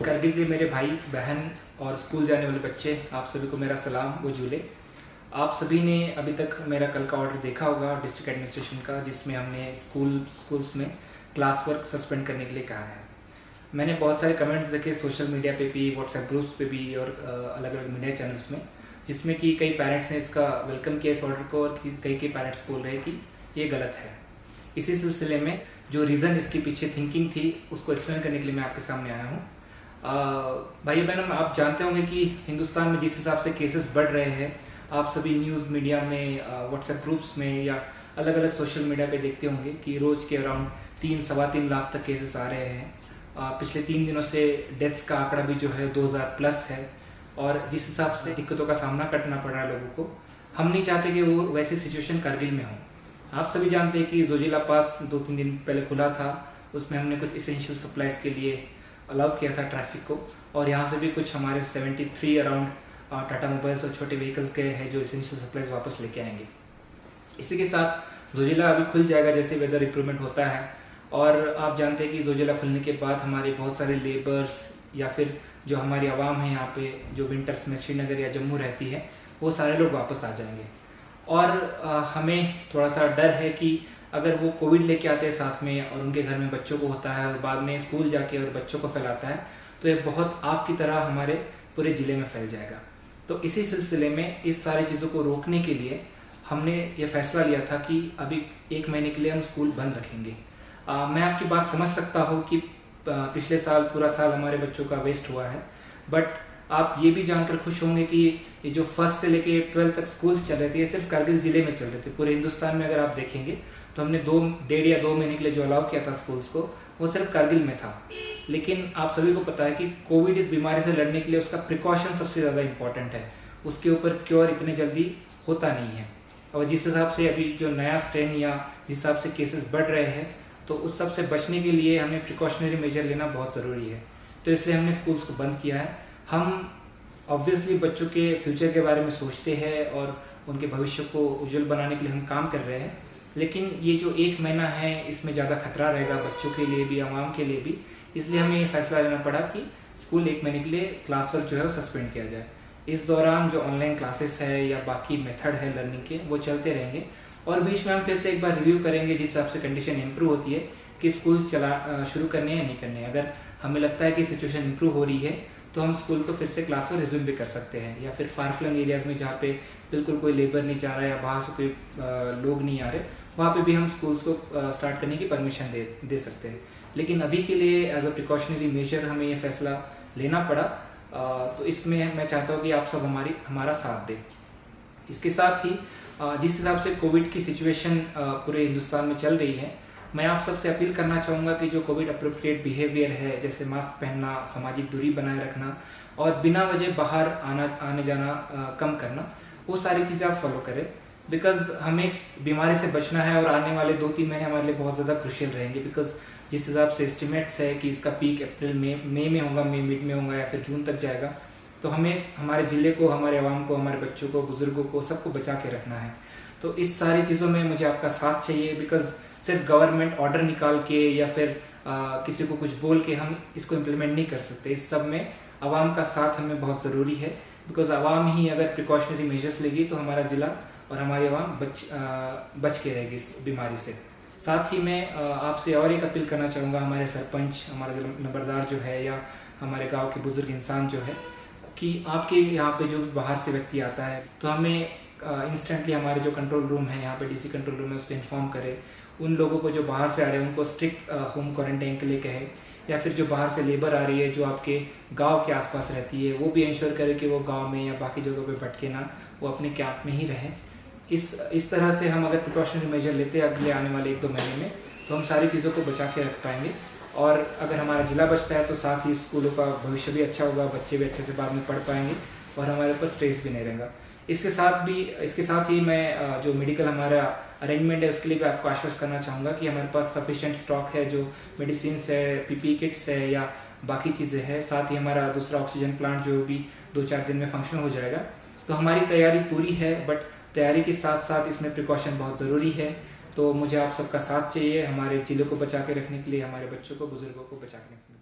करगिल के मेरे भाई बहन और स्कूल जाने वाले बच्चे, आप सभी को मेरा सलाम व झूले। आप सभी ने अभी तक मेरा कल का ऑर्डर देखा होगा डिस्ट्रिक्ट एडमिनिस्ट्रेशन का, जिसमें हमने स्कूल्स में क्लास वर्क सस्पेंड करने के लिए कहा है। मैंने बहुत सारे कमेंट्स देखे सोशल मीडिया पे भी, व्हाट्सएप ग्रुप्स पे भी और अलग अलग मीडिया चैनल्स में, जिसमें कि कई पेरेंट्स ने इसका वेलकम किया इस ऑर्डर को और कई पेरेंट्स बोल रहे हैं कि ये गलत है। इसी सिलसिले में जो रीज़न इसके पीछे थिंकिंग थी उसको एक्सप्लेन करने के लिए मैं आपके सामने आया हूँ। भाइयों बहनों, आप जानते होंगे कि हिंदुस्तान में जिस हिसाब से केसेस बढ़ रहे हैं, आप सभी न्यूज़ मीडिया में, व्हाट्सएप ग्रुप्स में या अलग अलग सोशल मीडिया पे देखते होंगे कि रोज़ के अराउंड 3-3.25 लाख तक केसेस आ रहे हैं। पिछले 3 दिनों से डेथ्स का आंकड़ा भी जो है 2000 प्लस है। और जिस हिसाब से दिक्कतों का सामना करना पड़ रहा है लोगों को, हम नहीं चाहते कि वो वैसी सिचुएशन करगिल में हो। आप सभी जानते हैं कि जोजिला पास 2-3 दिन पहले खुला था, उसमें हमने कुछ इसेंशियल सप्लाईज के लिए अलाउ किया था ट्रैफिक को, और यहाँ से भी कुछ हमारे 73 अराउंड टाटा मोबाइल्स और छोटे व्हीकल्स गए हैं जो इसेंशियल सप्लाईज वापस लेके आएंगे। इसी के साथ जोजिला अभी खुल जाएगा जैसे वेदर इंप्रूवमेंट होता है। और आप जानते हैं कि जोजिला खुलने के बाद हमारे बहुत सारे लेबर्स या फिर जो हमारी आवाम है यहाँ पे, जो विंटर्स में श्रीनगर या जम्मू रहती है, वो सारे लोग वापस आ जाएंगे। और हमें थोड़ा सा डर है कि अगर वो कोविड लेके आते हैं साथ में और उनके घर में बच्चों को होता है और बाद में स्कूल जाके और बच्चों को फैलाता है, तो ये बहुत आग की तरह हमारे पूरे ज़िले में फैल जाएगा। तो इसी सिलसिले में इस सारी चीज़ों को रोकने के लिए हमने ये फैसला लिया था कि अभी 1 महीने के लिए हम स्कूल बंद रखेंगे। मैं आपकी बात समझ सकता हूँ कि पिछले साल पूरा साल हमारे बच्चों का वेस्ट हुआ है, बट आप ये भी जानकर खुश होंगे कि ये जो 1st से लेके 12th तक स्कूल्स चल रहे थे, ये सिर्फ करगिल ज़िले में चल रहे थे। पूरे हिंदुस्तान में अगर आप देखेंगे तो हमने 1.5 या 2 महीने के लिए जो अलाउ किया था स्कूल्स को, वो सिर्फ करगिल में था। लेकिन आप सभी को पता है कि कोविड इस बीमारी से लड़ने के लिए उसका प्रिकॉशन सबसे ज़्यादा इंपॉर्टेंट है। उसके ऊपर क्योर इतने जल्दी होता नहीं है। और जिस हिसाब से अभी जो नया स्ट्रेन या जिस हिसाब से केसेस बढ़ रहे हैं, तो उस सब से बचने के लिए हमें प्रिकॉशनरी मेजर लेना बहुत ज़रूरी है। तो इसलिए हमने स्कूल्स को बंद किया है। हम ऑब्वियसली बच्चों के फ्यूचर के बारे में सोचते हैं और उनके भविष्य को उज्जवल बनाने के लिए हम काम कर रहे हैं, लेकिन ये जो 1 महीना है इसमें ज़्यादा खतरा रहेगा बच्चों के लिए भी, आवाम के लिए भी। इसलिए हमें ये फैसला लेना पड़ा कि स्कूल 1 महीने के लिए क्लास वर्क जो है वो सस्पेंड किया जाए। इस दौरान जो ऑनलाइन क्लासेस है या बाकी मेथड है लर्निंग के, वो चलते रहेंगे और बीच में हम फिर से एक बार रिव्यू करेंगे जिस हिसाब से कंडीशन इंप्रूव होती है कि स्कूल शुरू करने या नहीं करने। अगर हमें लगता है कि सिचुएशन इंप्रूव हो रही है तो हम स्कूल को फिर से क्लास में रिज्यूम भी कर सकते हैं, या फिर फार फ्लंग एरियाज़ में जहाँ पे बिल्कुल कोई लेबर नहीं जा रहा या बाहर से कोई लोग नहीं आ रहे, वहाँ पे भी हम स्कूल्स को स्टार्ट करने की परमिशन दे सकते हैं। लेकिन अभी के लिए एज अ प्रिकॉशनरी मेजर हमें ये फैसला लेना पड़ा। तो इसमें मैं चाहता हूँ कि आप सब हमारा साथ दें। इसके साथ ही जिस हिसाब से कोविड की सिचुएशन पूरे हिंदुस्तान में चल रही है, मैं आप सबसे अपील करना चाहूँगा कि जो कोविड अप्रोप्रिएट बिहेवियर है, जैसे मास्क पहनना, सामाजिक दूरी बनाए रखना और बिना वजह बाहर आने जाना कम करना, वो सारी चीज़ें आप फॉलो करें। बिकॉज हमें इस बीमारी से बचना है और आने वाले 2-3 महीने हमारे लिए बहुत ज़्यादा क्रुशियल रहेंगे। बिकॉज जिस हिसाब से एस्टिमेट्स है कि इसका पीक अप्रैल मई में होगा, मई मिड में होगा या फिर जून तक जाएगा। तो हमें हमारे ज़िले को, हमारे आवाम को, हमारे बच्चों को, बुज़ुर्गों को, सबको बचा के रखना है। तो इस सारी चीज़ों में मुझे आपका साथ चाहिए। बिकॉज सिर्फ गवर्नमेंट ऑर्डर निकाल के या फिर किसी को कुछ बोल के हम इसको इम्प्लीमेंट नहीं कर सकते। इस सब में आवाम का साथ हमें बहुत ज़रूरी है। बिकॉज आवाम ही अगर प्रिकॉशनरी मेजर्स लेगी तो हमारा ज़िला और हमारी आवाम बच के रहेगी इस बीमारी से। साथ ही मैं आपसे और एक अपील करना चाहूँगा, हमारे सरपंच, हमारा नंबरदार जो है या हमारे गाँव के बुज़ुर्ग इंसान जो है, कि आपके यहाँ पे जो बाहर से व्यक्ति आता है तो हमें इंस्टेंटली हमारे जो कंट्रोल रूम है, यहाँ पे डीसी कंट्रोल रूम है, उसको इन्फॉर्म करें। उन लोगों को जो बाहर से आ रहे हैं उनको स्ट्रिक्ट होम क्वारंटाइन के लिए कहे, या फिर जो बाहर से लेबर आ रही है जो आपके गांव के आसपास रहती है, वो भी इंश्योर करे कि वो गांव में या बाकी जगहों पे भटके ना, वो अपने कैंप में ही रहें। इस तरह से हम अगर प्रिकॉशनरी मेजर लेते हैं अगले आने वाले 1-2 महीने में, तो हम सारी चीज़ों को बचा के रख पाएंगे। और अगर हमारा ज़िला बचता है तो साथ ही स्कूलों का भविष्य भी अच्छा होगा, बच्चे भी अच्छे से बाद में पढ़ पाएंगे और हमारे ऊपर स्ट्रेस भी नहीं रहेगा। इसके साथ ही मैं जो मेडिकल हमारा अरेंजमेंट है उसके लिए भी आपको आश्वस्त करना चाहूँगा कि हमारे पास सफिशिएंट स्टॉक है, जो मेडिसिन्स है, पीपी किट्स है या बाकी चीज़ें हैं। साथ ही हमारा दूसरा ऑक्सीजन प्लांट जो भी 2-4 दिन में फंक्शन हो जाएगा। तो हमारी तैयारी पूरी है, बट तैयारी के साथ साथ इसमें प्रिकॉशन बहुत ज़रूरी है। तो मुझे आप सबका साथ चाहिए हमारे ज़िले को बचा के रखने के लिए, हमारे बच्चों को, बुज़ुर्गों को बचा के रखने के लिए।